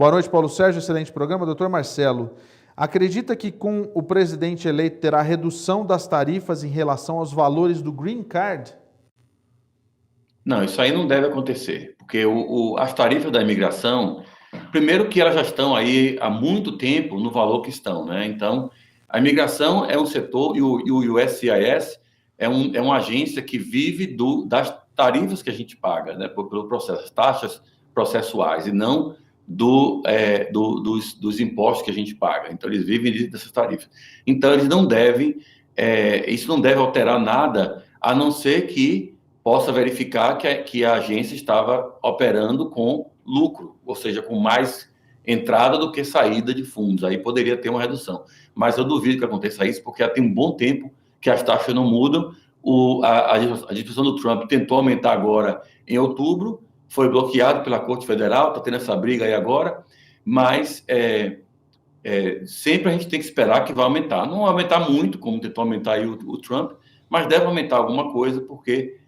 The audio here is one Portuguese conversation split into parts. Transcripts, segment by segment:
Boa noite, Paulo Sérgio. Excelente programa. Doutor Marcelo, acredita que com o presidente eleito terá redução das tarifas em relação aos valores do Green Card? Não, isso aí não deve acontecer, porque as tarifas da imigração, primeiro que elas já estão aí há muito tempo no valor que estão, né? Então, a imigração é um setor e o USCIS é uma agência que vive das tarifas que a gente paga, né? Pelo processo, as taxas processuais e não dos impostos que a gente paga. Então, eles vivem dessas tarifas. Então, eles não devem, isso não deve alterar nada, a não ser que possa verificar que a agência estava operando com lucro, ou seja, com mais entrada do que saída de fundos. Aí poderia ter uma redução. Mas eu duvido que aconteça isso, porque já tem um bom tempo que as taxas não mudam. A administração do Trump tentou aumentar agora em outubro, foi bloqueado pela Corte Federal, está tendo essa briga aí agora, mas sempre a gente tem que esperar que vai aumentar. Não vai aumentar muito, como tentou aumentar aí o Trump, mas deve aumentar alguma coisa, porque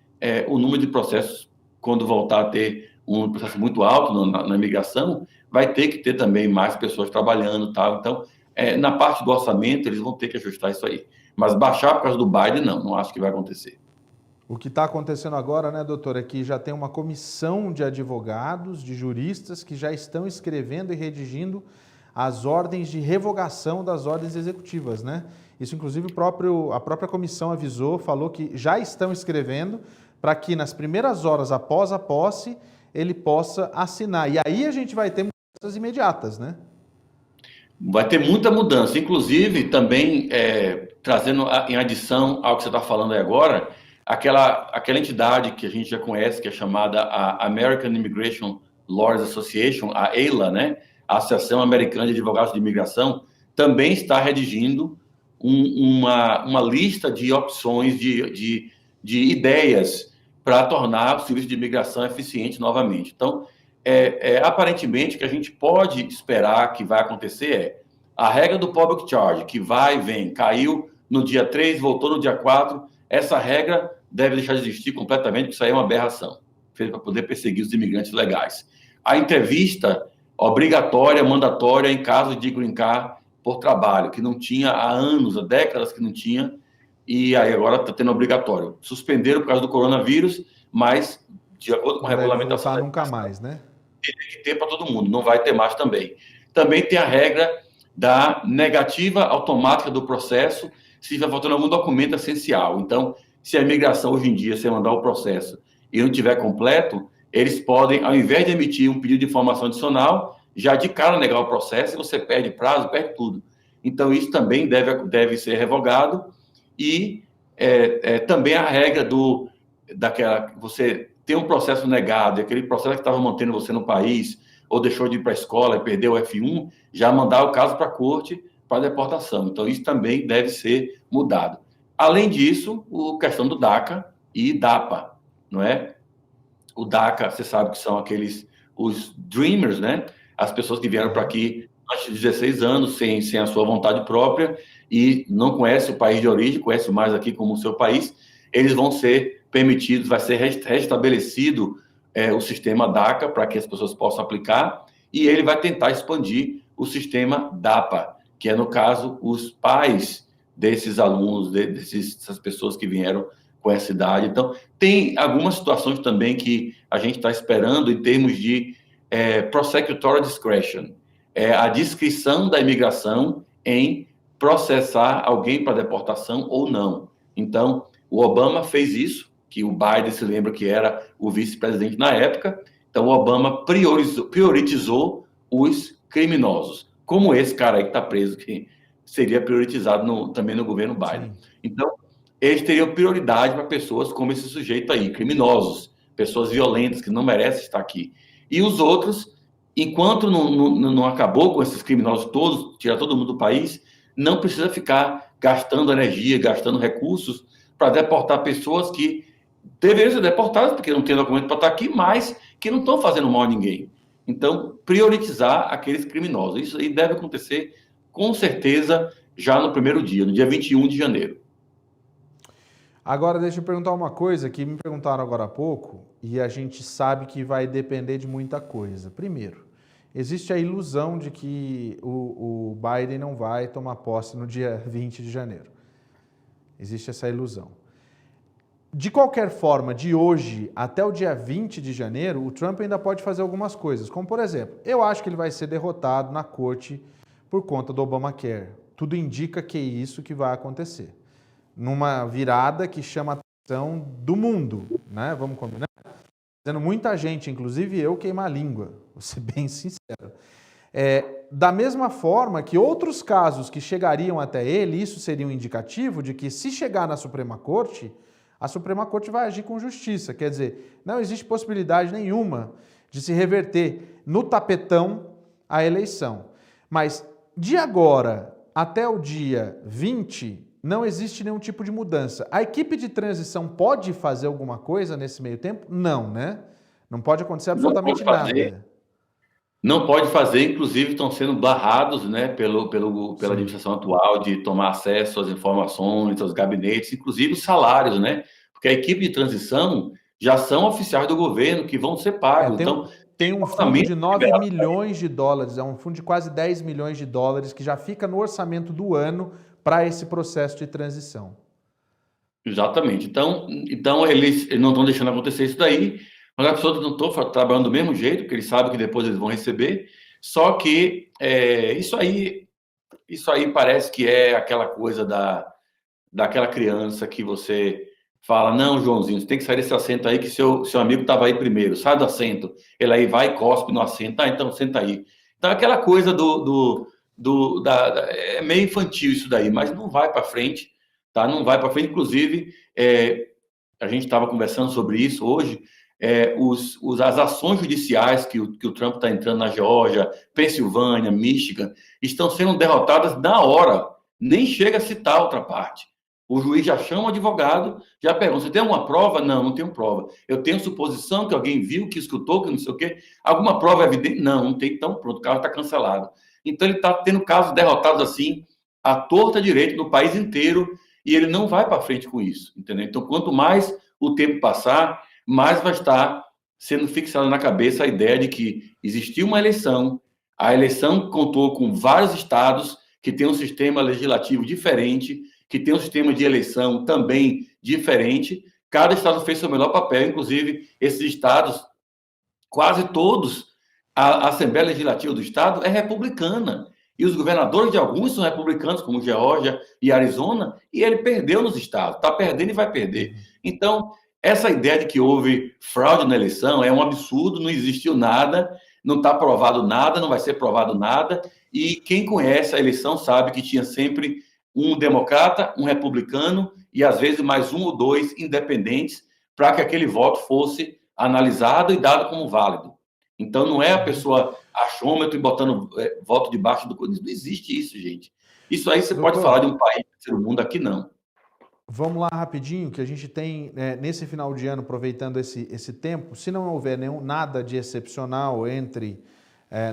o número de processos, quando voltar a ter um processo muito alto na imigração, vai ter que ter também mais pessoas trabalhando, tal. Então, na parte do orçamento, eles vão ter que ajustar isso aí. Mas baixar por causa do Biden, não acho que vai acontecer. O que está acontecendo agora, né, doutor, é que já tem uma comissão de advogados, de juristas, que já estão escrevendo e redigindo as ordens de revogação das ordens executivas, né? Isso, inclusive, a própria comissão avisou, falou que já estão escrevendo para que nas primeiras horas após a posse ele possa assinar. E aí a gente vai ter mudanças imediatas, né? Vai ter muita mudança, inclusive também trazendo em adição ao que você está falando aí agora, aquela entidade que a gente já conhece, que é chamada a American Immigration Lawyers Association, a AILA, né? A Associação Americana de Advogados de Imigração, também está redigindo uma lista de opções, de ideias para tornar o serviço de imigração eficiente novamente. Então, aparentemente, o que a gente pode esperar que vai acontecer a regra do public charge, que vai e vem, caiu no dia 3, voltou no dia 4, essa regra deve deixar de existir completamente, porque isso aí é uma aberração, feita para poder perseguir os imigrantes legais. A entrevista obrigatória, mandatória, em caso de green card por trabalho, que não tinha há anos, há décadas que não tinha, e aí agora está tendo obrigatório. Suspenderam por causa do coronavírus, mas de acordo com a regulamentação, nunca mais, né? Tem que ter para todo mundo, não vai ter mais também. Também tem a regra da negativa automática do processo se estiver faltando algum documento essencial. Então, se a imigração hoje em dia, você mandar o processo e não tiver completo, eles podem, ao invés de emitir um pedido de informação adicional, já de cara negar o processo e você perde prazo, perde tudo. Então, isso também deve ser revogado e também a regra daquela você tem um processo negado, aquele processo que estava mantendo você no país, ou deixou de ir para a escola e perdeu o F1, já mandar o caso para a corte para deportação. Então, isso também deve ser mudado. Além disso, a questão do DACA e DAPA, não é? O DACA, você sabe que são os Dreamers, né? As pessoas que vieram para aqui antes de 16 anos, sem a sua vontade própria, e não conhecem o país de origem, conhecem mais aqui como o seu país, eles vão ser permitidos, vai ser restabelecido o sistema DACA para que as pessoas possam aplicar, e ele vai tentar expandir o sistema DAPA, que é, no caso, os pais desses alunos, dessas pessoas que vieram com essa idade. Então, tem algumas situações também que a gente está esperando em termos de prosecutorial discretion, a discrição da imigração em processar alguém para deportação ou não. Então, o Obama fez isso, que o Biden se lembra que era o vice-presidente na época. Então, o Obama priorizou os criminosos, como esse cara aí que está preso, que seria priorizado também no governo Biden. Sim. Então, eles teriam prioridade para pessoas como esse sujeito aí, criminosos, pessoas violentas que não merecem estar aqui. E os outros, enquanto não acabou com esses criminosos todos, tirar todo mundo do país, não precisa ficar gastando energia, gastando recursos para deportar pessoas que deveriam ser deportadas, porque não tem documento para estar aqui, mas que não estão fazendo mal a ninguém. Então, priorizar aqueles criminosos. Isso aí deve acontecer, com certeza, já no primeiro dia, no dia 21 de janeiro. Agora, deixa eu perguntar uma coisa que me perguntaram agora há pouco, e a gente sabe que vai depender de muita coisa. Primeiro, existe a ilusão de que o Biden não vai tomar posse no dia 20 de janeiro. Existe essa ilusão. De qualquer forma, de hoje até o dia 20 de janeiro, o Trump ainda pode fazer algumas coisas, como por exemplo, eu acho que ele vai ser derrotado na corte por conta do Obamacare. Tudo indica que é isso que vai acontecer. Numa virada que chama a atenção do mundo, né? Vamos combinar? Fazendo muita gente, inclusive eu, queimar a língua, vou ser bem sincero. Da mesma forma que outros casos que chegariam até ele, isso seria um indicativo de que se chegar na Suprema Corte, a Suprema Corte vai agir com justiça. Quer dizer, não existe possibilidade nenhuma de se reverter no tapetão a eleição. Mas de agora até o dia 20, não existe nenhum tipo de mudança. A equipe de transição pode fazer alguma coisa nesse meio tempo? Não, né? Não pode acontecer absolutamente nada. Não pode fazer, inclusive estão sendo barrados, né, pela administração atual de tomar acesso às informações, aos gabinetes, inclusive os salários, né? Porque a equipe de transição já são oficiais do governo que vão ser pagos. Tem um fundo de 9 milhões de dólares, é um fundo de quase 10 milhões de dólares que já fica no orçamento do ano para esse processo de transição. Exatamente. Então eles não estão deixando acontecer isso daí, mas as pessoas não estão trabalhando do mesmo jeito, porque eles sabem que depois eles vão receber. Só que isso aí parece que é aquela coisa daquela criança que você fala, não, Joãozinho, você tem que sair desse assento aí que seu amigo estava aí primeiro, sai do assento. Ele aí vai e cospe no assento, então senta aí. Então aquela coisa é meio infantil isso daí, mas não vai para frente, tá? Não vai para frente. Inclusive, a gente estava conversando sobre isso hoje, as ações judiciais que o Trump está entrando na Geórgia, Pensilvânia, Michigan, estão sendo derrotadas na hora, nem chega a citar a outra parte. O juiz já chama o advogado, já pergunta, você tem alguma prova? Não, não tenho prova. Eu tenho suposição que alguém viu, que escutou, que não sei o quê. Alguma prova evidente? Não, não tem, então pronto, o caso está cancelado. Então ele está tendo casos derrotados assim, à torta direito no país inteiro, e ele não vai para frente com isso, entendeu? Então, quanto mais o tempo passar, mais vai estar sendo fixada na cabeça a ideia de que existiu uma eleição, a eleição contou com vários estados que têm um sistema legislativo diferente, que tem um sistema de eleição também diferente. Cada estado fez seu melhor papel, inclusive esses estados, quase todos, a Assembleia Legislativa do estado é republicana. E os governadores de alguns são republicanos, como Geórgia e Arizona, e ele perdeu nos estados, está perdendo e vai perder. Então, essa ideia de que houve fraude na eleição é um absurdo, não existiu nada, não está provado nada, não vai ser provado nada, e quem conhece a eleição sabe que tinha sempre um democrata, um republicano e, às vezes, mais um ou dois independentes para que aquele voto fosse analisado e dado como válido. Então, não é a pessoa achômetro e botando voto debaixo do... Não existe isso, gente. Isso aí você pode falar de um país do mundo, aqui não. Vamos lá rapidinho, que a gente tem, nesse final de ano, aproveitando esse tempo, se não houver nada de excepcional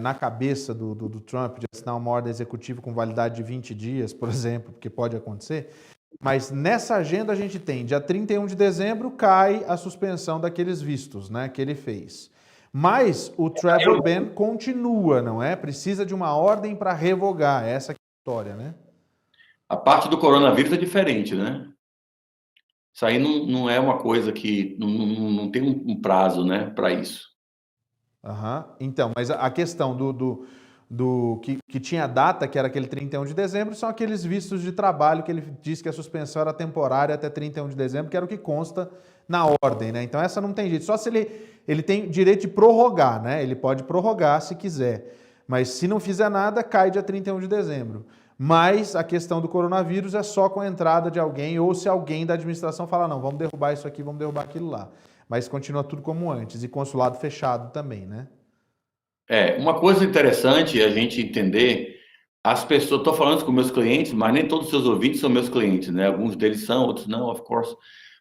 na cabeça do Trump de assinar uma ordem executiva com validade de 20 dias, por exemplo, porque pode acontecer, mas nessa agenda a gente tem, dia 31 de dezembro, cai a suspensão daqueles vistos, né, que ele fez. Mas o travel ban continua, não é? Precisa de uma ordem para revogar, essa que é a história, né? A parte do coronavírus é diferente, né? Isso aí não é uma coisa que não tem um prazo, né, para isso. Então, mas a questão que tinha data, que era aquele 31 de dezembro, são aqueles vistos de trabalho que ele disse que a suspensão era temporária até 31 de dezembro, que era o que consta na ordem, né? Então essa não tem jeito, só se ele tem direito de prorrogar, né? Ele pode prorrogar se quiser, mas se não fizer nada, cai dia 31 de dezembro. Mas a questão do coronavírus é só com a entrada de alguém ou se alguém da administração falar, não, vamos derrubar isso aqui, vamos derrubar aquilo lá. Mas continua tudo como antes, e consulado fechado também, né? Uma coisa interessante é a gente entender, as pessoas, estou falando com meus clientes, mas nem todos os seus ouvintes são meus clientes, né? Alguns deles são, outros não, of course.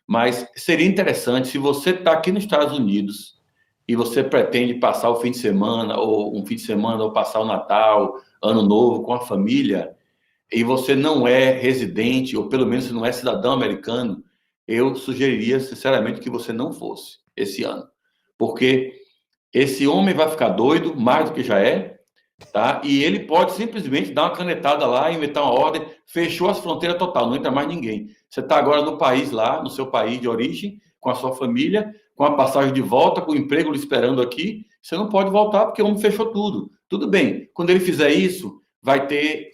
Mas seria interessante, se você está aqui nos Estados Unidos e você pretende passar o fim de semana, ou um fim de semana, ou passar o Natal, Ano Novo com a família, e você não é residente, ou pelo menos não é cidadão americano, eu sugeriria, sinceramente, que você não fosse esse ano. Porque esse homem vai ficar doido, mais do que já é, tá? E ele pode simplesmente dar uma canetada lá, inventar uma ordem, fechou as fronteiras total, não entra mais ninguém. Você está agora no país lá, no seu país de origem, com a sua família, com a passagem de volta, com o emprego lhe esperando aqui, você não pode voltar porque o homem fechou tudo. Tudo bem, quando ele fizer isso, vai ter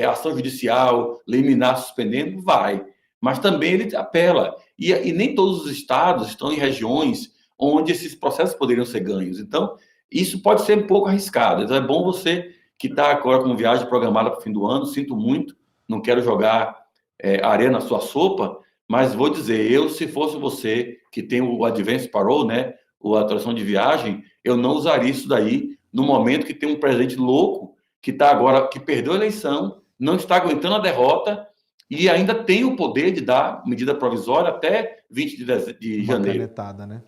ação judicial, liminar suspendendo? Vai. Mas também ele apela. E nem todos os estados estão em regiões onde esses processos poderiam ser ganhos. Então, isso pode ser um pouco arriscado. Então, é bom você que está agora com viagem programada para o fim do ano, sinto muito, não quero jogar areia na sua sopa, mas vou dizer, eu, se fosse você que tem o Advance Parole, né, a autorização de viagem, eu não usaria isso daí no momento que tem um presidente louco que está agora, que perdeu a eleição, não está aguentando a derrota e ainda tem o poder de dar medida provisória até 20 de janeiro. Uma canetada, né?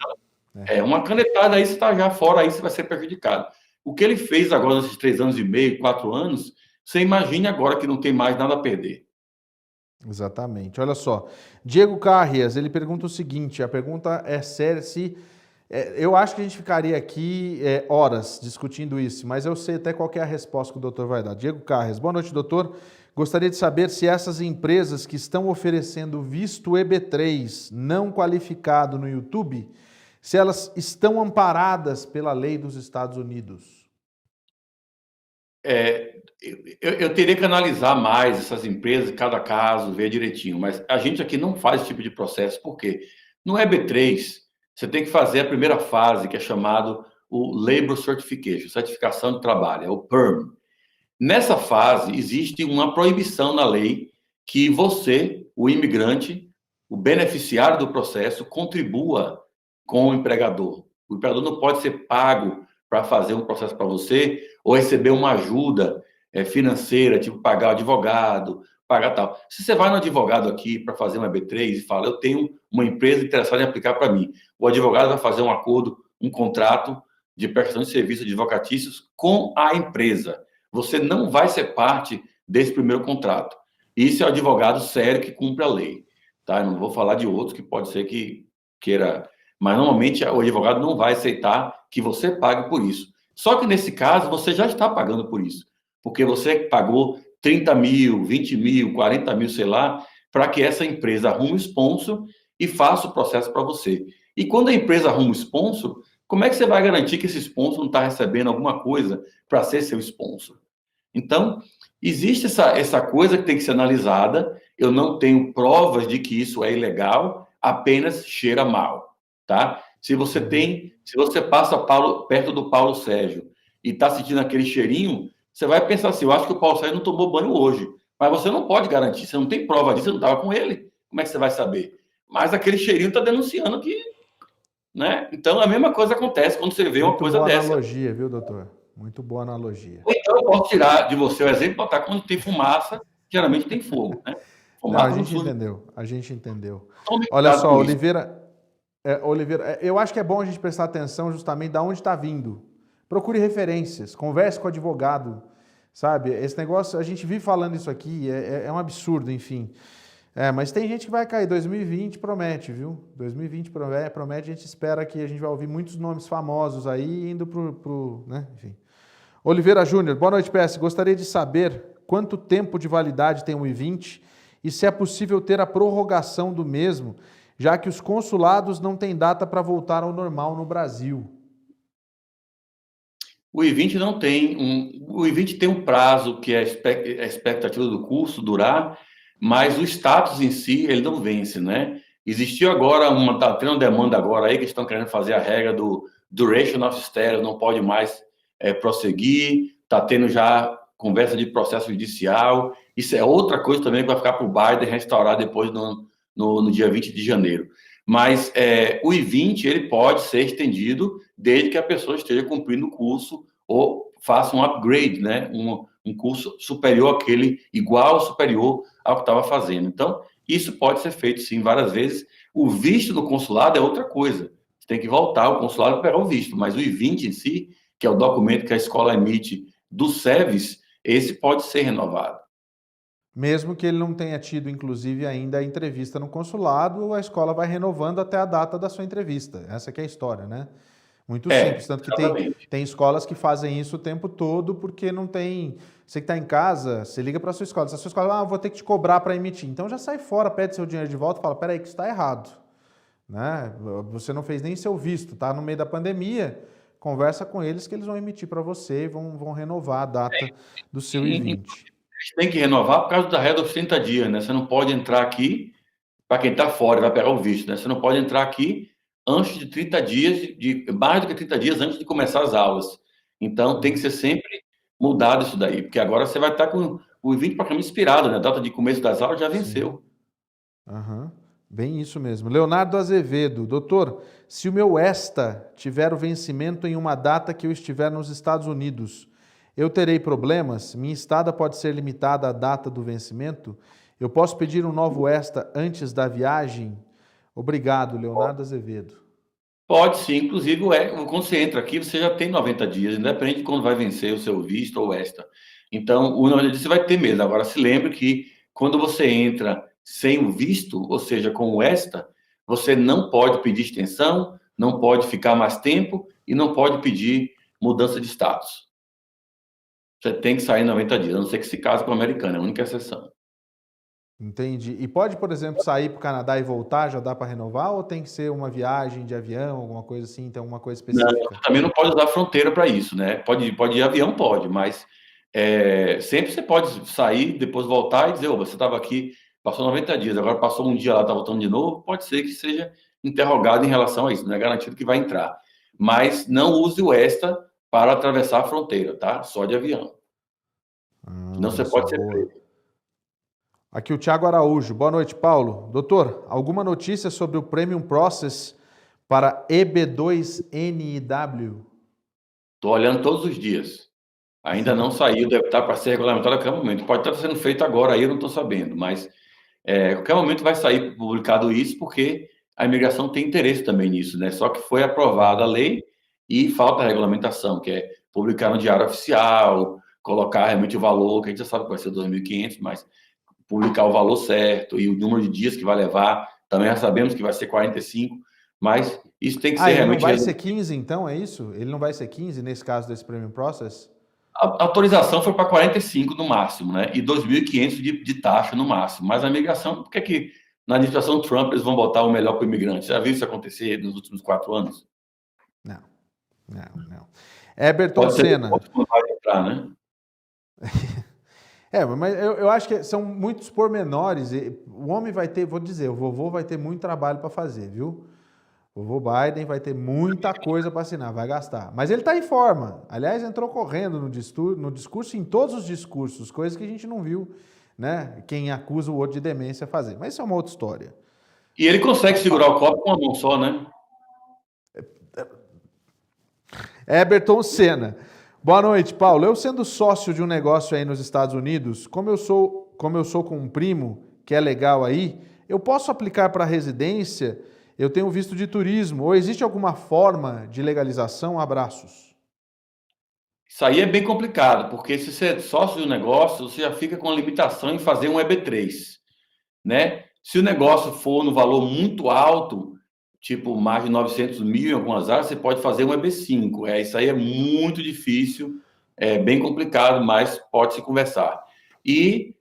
Uma canetada aí você está já fora, aí você vai ser prejudicado. O que ele fez agora nesses 3 anos e meio, 4 anos, você imagine agora que não tem mais nada a perder. Exatamente. Olha só, Diego Carrias, ele pergunta o seguinte, a pergunta é séria, eu acho que a gente ficaria aqui horas discutindo isso, mas eu sei até qual que é a resposta que o doutor vai dar. Diego Carrias, boa noite, doutor. Gostaria de saber se essas empresas que estão oferecendo visto EB3 não qualificado no YouTube, se elas estão amparadas pela lei dos Estados Unidos. Eu teria que analisar mais essas empresas, cada caso, ver direitinho, mas a gente aqui não faz esse tipo de processo, por quê? No EB3, você tem que fazer a primeira fase, que é chamado o Labor Certification, certificação de trabalho, é o PERM. Nessa fase, existe uma proibição na lei que você, o imigrante, o beneficiário do processo, contribua com o empregador. O empregador não pode ser pago para fazer um processo para você ou receber uma ajuda financeira, tipo pagar o advogado, pagar tal. Se você vai no advogado aqui para fazer uma EB3 e fala, eu tenho uma empresa interessada em aplicar para mim, o advogado vai fazer um acordo, um contrato de prestação de serviços advocatícios com a empresa. Você não vai ser parte desse primeiro contrato. Isso é o advogado sério que cumpre a lei. Tá? Eu não vou falar de outros que pode ser que queira... Mas, normalmente, o advogado não vai aceitar que você pague por isso. Só que, nesse caso, você já está pagando por isso. Porque você pagou 30 mil, 20 mil, 40 mil, sei lá, para que essa empresa arrume um sponsor e faça o processo para você. E quando a empresa arruma um sponsor, como é que você vai garantir que esse sponsor não está recebendo alguma coisa para ser seu sponsor? Então, existe essa coisa que tem que ser analisada. Eu não tenho provas de que isso é ilegal, apenas cheira mal, tá? Se você passa perto do Paulo Sérgio e está sentindo aquele cheirinho, você vai pensar assim, eu acho que o Paulo Sérgio não tomou banho hoje, mas você não pode garantir, você não tem prova disso, você não estava com ele, como é que você vai saber? Mas aquele cheirinho está denunciando que, né? Então, a mesma coisa acontece quando você vê uma coisa dessa. Muito boa analogia, viu, doutor? Muito boa analogia. Então, eu posso tirar de você o exemplo e botar quando tem fumaça, geralmente tem fogo, né? Fumaça não, a gente entendeu. Olha só, Oliveira, eu acho que é bom a gente prestar atenção justamente de onde está vindo. Procure referências, converse com o advogado, sabe? Esse negócio, a gente vive falando isso aqui, é um absurdo, enfim. Mas tem gente que vai cair, 2020 promete, viu? 2020 promete, a gente espera que a gente vai ouvir muitos nomes famosos aí indo né? Enfim. Oliveira Júnior, boa noite, PS. Gostaria de saber quanto tempo de validade tem o I-20 e se é possível ter a prorrogação do mesmo, já que os consulados não têm data para voltar ao normal no Brasil. O I-20 não tem o I-20 tem um prazo que é a expectativa do curso durar, mas o status em si, ele não vence, né? Existiu agora tá tendo uma demanda agora aí que estão querendo fazer a regra do duration of status, não pode mais prosseguir, está tendo já conversa de processo judicial, isso é outra coisa também que vai ficar para o Biden restaurar depois no dia 20 de janeiro. Mas o I-20 ele pode ser estendido desde que a pessoa esteja cumprindo o curso ou faça um upgrade, né? Um curso superior àquele, igual ou superior ao que estava fazendo. Então, isso pode ser feito, sim, várias vezes. O visto do consulado é outra coisa. Você tem que voltar ao consulado para pegar o visto, mas o I-20 em si, que é o documento que a escola emite do SEVES, esse pode ser renovado. Mesmo que ele não tenha tido, inclusive, ainda a entrevista no consulado, a escola vai renovando até a data da sua entrevista. Essa que é a história, né? Muito simples, tanto que Exatamente. tem escolas que fazem isso o tempo todo porque não tem. Você que está em casa, você liga para a sua escola. Se a sua escola, vou ter que te cobrar para emitir. Então já sai fora, pede seu dinheiro de volta e fala: peraí, que isso está errado. Né? Você não fez nem seu visto, tá no meio da pandemia. Conversa com eles que eles vão emitir para você e vão renovar a data do seu I-20. Eles têm que renovar por causa da regra dos 30 dias, né? Você não pode entrar aqui, para quem está fora, vai pegar o visto, né? Você não pode entrar aqui antes de 30 dias, mais do que 30 dias antes de começar as aulas. Então, tem que ser sempre mudado isso daí, porque agora você vai estar com o I-20 praticamente expirado, né? A data de começo das aulas já venceu. Uhum. Bem isso mesmo. Leonardo Azevedo, doutor, se o meu ESTA tiver o vencimento em uma data que eu estiver nos Estados Unidos, eu terei problemas? Minha estada pode ser limitada à data do vencimento? Eu posso pedir um novo ESTA antes da viagem? Obrigado, Leonardo Azevedo. Pode sim, inclusive quando você entra aqui, você já tem 90 dias, independente de quando vai vencer o seu visto ou ESTA. Então, o 90 dias você vai ter mesmo. Agora, se lembre que quando você entra sem o visto, ou seja, com o ESTA, você não pode pedir extensão, não pode ficar mais tempo e não pode pedir mudança de status. Você tem que sair em 90 dias, a não ser que se case com o americano, é a única exceção. Entendi. E pode, por exemplo, sair para o Canadá e voltar, já dá para renovar, ou tem que ser uma viagem de avião, alguma coisa assim, tem alguma coisa Não, específica? também não pode usar fronteira para isso, né? Pode ir de avião, pode, mas sempre você pode sair, depois voltar e dizer, você estava aqui, passou 90 dias, agora passou um dia lá, está voltando de novo, pode ser que seja interrogado em relação a isso, não é garantido que vai entrar. Mas não use o ESTA para atravessar a fronteira, tá? Só de avião. Senão Olha você só, pode ser boa. preso. Aqui o Thiago Araújo. Boa noite, Paulo. Doutor, alguma notícia sobre o Premium Process para EB2NIW? Estou olhando todos os dias. Ainda não saiu, deve estar para ser regulamentado a qualquer momento. Pode estar sendo feito agora, aí eu não estou sabendo, mas a qualquer momento vai sair publicado isso, porque a imigração tem interesse também nisso, né? Só que foi aprovada a lei e falta a regulamentação, que é publicar no Diário Oficial, colocar realmente o valor, que a gente já sabe que vai ser 2.500, mas publicar o valor certo e o número de dias que vai levar, também já sabemos que vai ser 45, mas isso tem que ser Ele não realmente... vai ser 15 então, é isso? Ele não vai ser 15 nesse caso desse Premium Process? A autorização foi para 45 no máximo, né? E 2.500 de taxa no máximo. Mas a imigração, por que que na administração Trump eles vão botar o melhor para o imigrante? Já viu isso acontecer nos últimos 4 anos? Não, não. Eberton Pode ser que Senna. outros não vai entrar, né? Mas eu acho que são muitos pormenores. O homem vai ter, vou dizer, o vovô vai ter muito trabalho para fazer, viu? O vovô Biden vai ter muita coisa para assinar, vai gastar. Mas ele está em forma. Aliás, entrou correndo no discurso, em todos os discursos, coisas que a gente não viu, né? Quem acusa o outro de demência fazer. Mas isso é uma outra história. E ele consegue segurar o copo com uma mão só, né? Eberton Senna. Boa noite, Paulo. Eu sendo sócio de um negócio aí nos Estados Unidos, como eu sou com um primo que é legal aí, eu posso aplicar para residência? Eu tenho visto de turismo. Ou existe alguma forma de legalização? Abraços. Isso aí é bem complicado, porque se você é sócio de um negócio, você já fica com a limitação em fazer um EB3, né? Se o negócio for no valor muito alto, tipo mais de 900 mil em algumas áreas, você pode fazer um EB5. Isso aí é muito difícil, é bem complicado, mas pode se conversar. E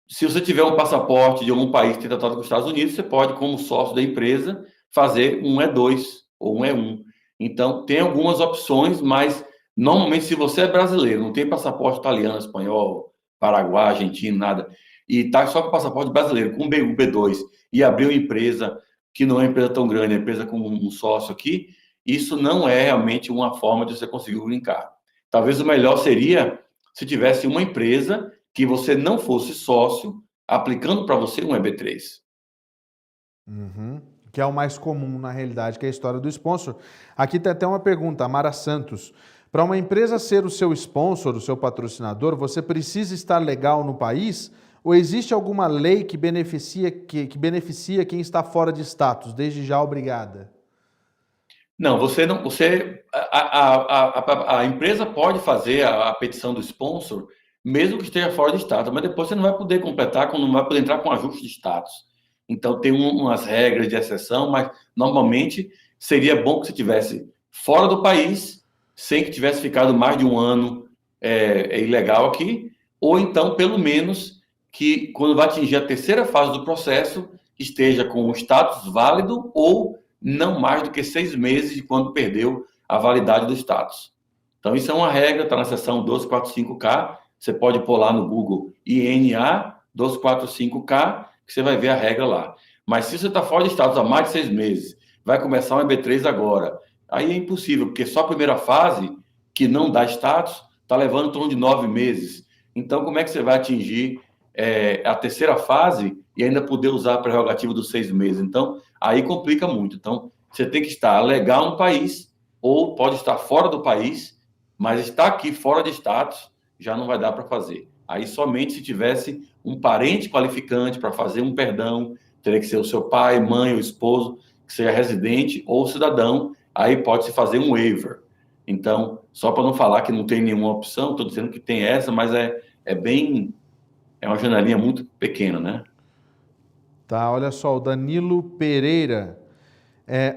se você tiver um passaporte de algum país que tem tratado com os Estados Unidos, você pode, como sócio da empresa, fazer um E2 ou um E1. Então, tem algumas opções, mas normalmente, se você é brasileiro, não tem passaporte italiano, espanhol, paraguai, argentino, nada, e está só com passaporte brasileiro, com o B2, e abrir uma empresa que não é uma empresa tão grande, é uma empresa com um sócio aqui, isso não é realmente uma forma de você conseguir o green card. Talvez o melhor seria se tivesse uma empresa que você não fosse sócio, aplicando para você um EB3. Uhum. Que é o mais comum, na realidade, que é a história do sponsor. Aqui tem até uma pergunta, Amara Santos. Para uma empresa ser o seu sponsor, o seu patrocinador, você precisa estar legal no país? Ou existe alguma lei que beneficia quem está fora de status? Desde já, obrigada. Não, você não. A empresa pode fazer a petição do sponsor, mesmo que esteja fora de status, mas depois você não vai poder completar, não vai poder entrar com ajuste de status. Então, tem umas regras de exceção, mas normalmente seria bom que você tivesse fora do país, sem que tivesse ficado mais de um ano ilegal aqui, ou então, pelo menos, que quando vai atingir a terceira fase do processo, esteja com o status válido ou não mais do que 6 meses de quando perdeu a validade do status. Então, isso é uma regra, está na seção 245K, você pode pôr lá no Google INA 245K, que você vai ver a regra lá. Mas se você está fora de status há mais de 6 meses, vai começar um EB3 agora, aí é impossível, porque só a primeira fase, que não dá status, está levando em torno de 9 meses. Então, como é que você vai atingir a terceira fase e ainda poder usar a prerrogativa dos 6 meses? Então, aí complica muito. Então, você tem que estar legal no país, ou pode estar fora do país, mas estar aqui fora de status já não vai dar para fazer. Aí somente se tivesse um parente qualificante para fazer um perdão, teria que ser o seu pai, mãe ou esposo, que seja residente ou cidadão, aí pode-se fazer um waiver. Então, só para não falar que não tem nenhuma opção, estou dizendo que tem essa, mas é uma janelinha muito pequena, né? Tá, olha só, o Danilo Pereira.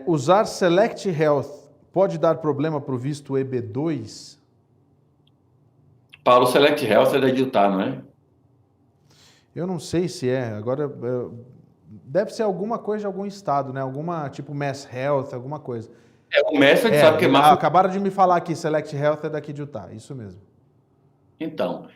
Usar Select Health pode dar problema para o visto EB2? Paulo, Select Health é da Utah, não é? Eu não sei se é. Agora, deve ser alguma coisa de algum estado, né? Alguma, tipo Mass Health, alguma coisa. O mestre sabe que é mais... Acabaram de me falar aqui, Select Health é daqui de Utah, isso mesmo. Então,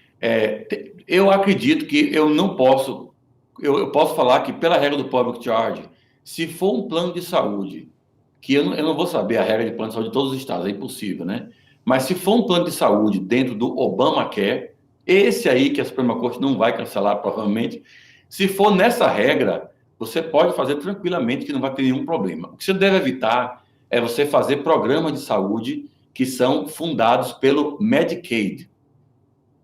eu acredito que eu não posso... Eu posso falar que, pela regra do Public Charge, se for um plano de saúde, que eu não vou saber a regra de plano de saúde de todos os estados, é impossível, né? Mas se for um plano de saúde dentro do Obamacare, esse aí que a Suprema Corte não vai cancelar, provavelmente, se for nessa regra, você pode fazer tranquilamente que não vai ter nenhum problema. O que você deve evitar é você fazer programas de saúde que são fundados pelo Medicaid.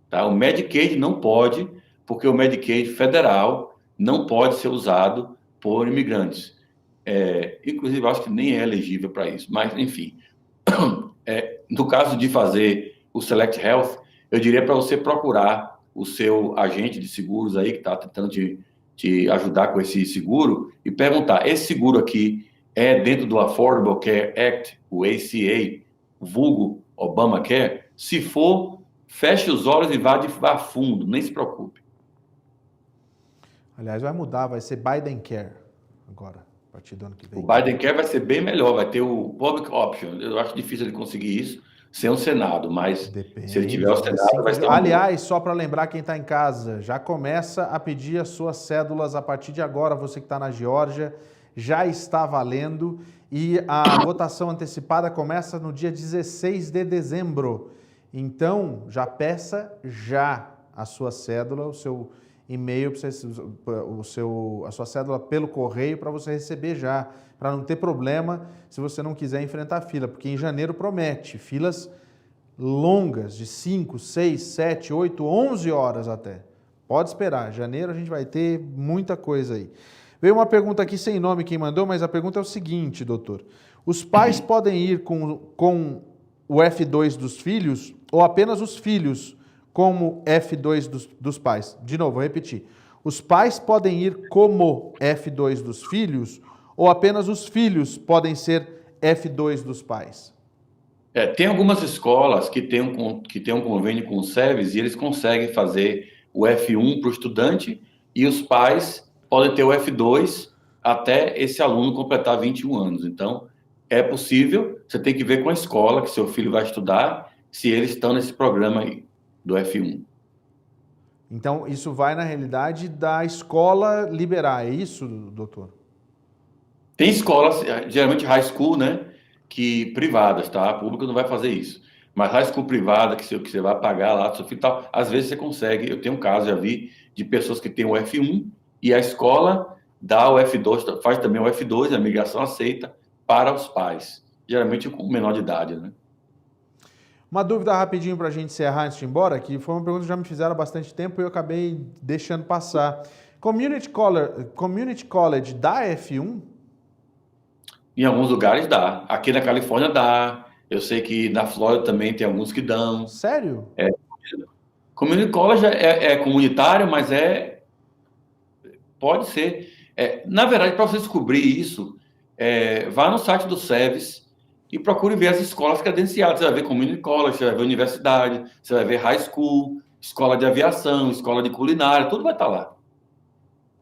Tá? O Medicaid não pode, porque o Medicaid federal não pode ser usado por imigrantes. Inclusive, eu acho que nem é elegível para isso, mas, enfim. No caso de fazer o Select Health, eu diria para você procurar o seu agente de seguros aí, que está tentando te ajudar com esse seguro, e perguntar, esse seguro aqui é dentro do Affordable Care Act, o ACA, vulgo Obamacare? Se for, feche os olhos e vá a fundo, nem se preocupe. Aliás, vai mudar, vai ser Biden Care agora, a partir do ano que vem. O Biden Care vai ser bem melhor, vai ter o Public Option. Eu acho difícil ele conseguir isso sem o Senado, mas Depende, se ele tiver o Senado, vai ser uma... Aliás, só para lembrar quem está em casa, já começa a pedir as suas cédulas a partir de agora, você que está na Geórgia, já está valendo e a votação antecipada começa no dia 16 de dezembro. Então, já peça já a sua cédula, o seu e-mail, a sua cédula pelo correio para você receber já, para não ter problema se você não quiser enfrentar a fila, porque em janeiro promete filas longas de 5, 6, 7, 8, 11 horas até. Pode esperar, janeiro a gente vai ter muita coisa aí. Veio uma pergunta aqui sem nome quem mandou, mas a pergunta é o seguinte, doutor. Os pais podem ir com o F2 dos filhos ou apenas os filhos como F2 dos pais? De novo, vou repetir. Os pais podem ir como F2 dos filhos ou apenas os filhos podem ser F2 dos pais? Tem algumas escolas que têm um convênio com o SEVES e eles conseguem fazer o F1 para o estudante e os pais podem ter o F2 até esse aluno completar 21 anos. Então, é possível, você tem que ver com a escola que seu filho vai estudar, se eles estão nesse programa aí, do F1. Então, isso vai, na realidade, da escola liberar, é isso, doutor? Tem escolas, geralmente high school, né, privadas, tá? A pública não vai fazer isso. Mas high school privada, que você vai pagar lá, seu filho e tal, às vezes você consegue. Eu tenho um caso, já vi, de pessoas que têm o F1 e a escola dá o F2, faz também o F2, a migração aceita para os pais, geralmente com menor de idade, né? Uma dúvida rapidinho para a gente encerrar antes de ir embora, que foi uma pergunta que já me fizeram há bastante tempo e eu acabei deixando passar. Community College dá F1? Em alguns lugares dá. Aqui na Califórnia dá. Eu sei que na Flórida também tem alguns que dão. Sério? Community College é comunitário, mas pode ser. Na verdade, para você descobrir isso, vá no site do SEVES e procure ver as escolas credenciadas. Você vai ver community college, você vai ver universidade, você vai ver high school, escola de aviação, escola de culinária, tudo vai estar lá.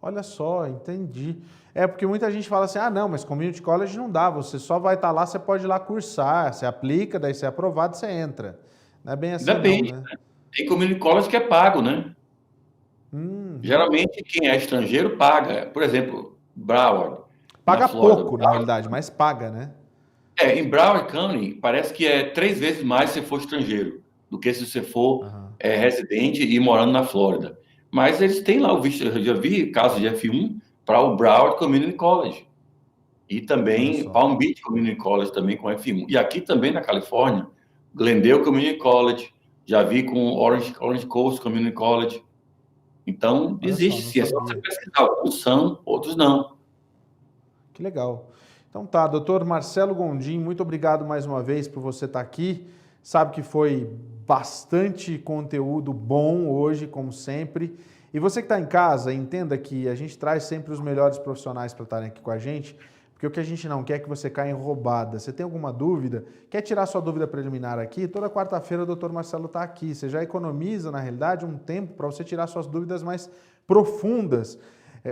Olha só, entendi. É porque muita gente fala assim, ah não, mas community college não dá, você só vai estar lá, você pode ir lá cursar, você aplica, daí você é aprovado, você entra. Não é bem assim não, Depende, né? né? Tem community college que é pago, né? Uhum. Geralmente, quem é estrangeiro paga. Por exemplo, Broward, na Paga Flórida. pouco, na realidade, mas paga, né? Em Broward County, parece que é 3 vezes mais se for estrangeiro do que se você for Aham. residente e morando na Flórida. Mas eles têm lá o visto, eu já vi casos de F1 para o Broward Community College. E Olha também só. Palm Beach Community College também com F1. E aqui também na Califórnia, Glendale Community College, já vi com Orange Coast Community College. Então, Olha só, existe não sim, é só você sabia. pesquisar. Alguns são, outros não. Que legal. Então tá, doutor Marcelo Gondim, muito obrigado mais uma vez por você estar aqui. Sabe que foi bastante conteúdo bom hoje, como sempre. E você que está em casa, entenda que a gente traz sempre os melhores profissionais para estarem aqui com a gente, porque o que a gente não quer é que você caia em roubada. Você tem alguma dúvida? Quer tirar sua dúvida preliminar aqui? Toda quarta-feira o doutor Marcelo está aqui. Você já economiza, na realidade, um tempo para você tirar suas dúvidas mais profundas,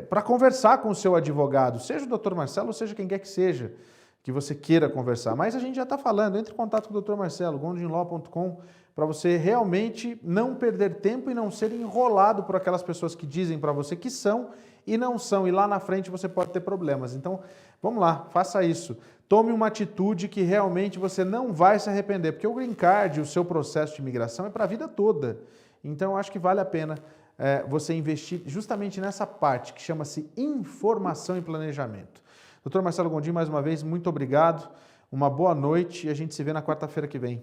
para conversar com o seu advogado, seja o doutor Marcelo, ou seja quem quer que seja, que você queira conversar. Mas a gente já está falando, entre em contato com o doutor Marcelo, gondinlaw.com, para você realmente não perder tempo e não ser enrolado por aquelas pessoas que dizem para você que são e não são, e lá na frente você pode ter problemas. Então, vamos lá, faça isso. Tome uma atitude que realmente você não vai se arrepender, porque o green card, o seu processo de imigração é para a vida toda. Então, eu acho que vale a pena você investir justamente nessa parte que chama-se informação e planejamento. Doutor Marcelo Gondim, mais uma vez, muito obrigado, uma boa noite e a gente se vê na quarta-feira que vem.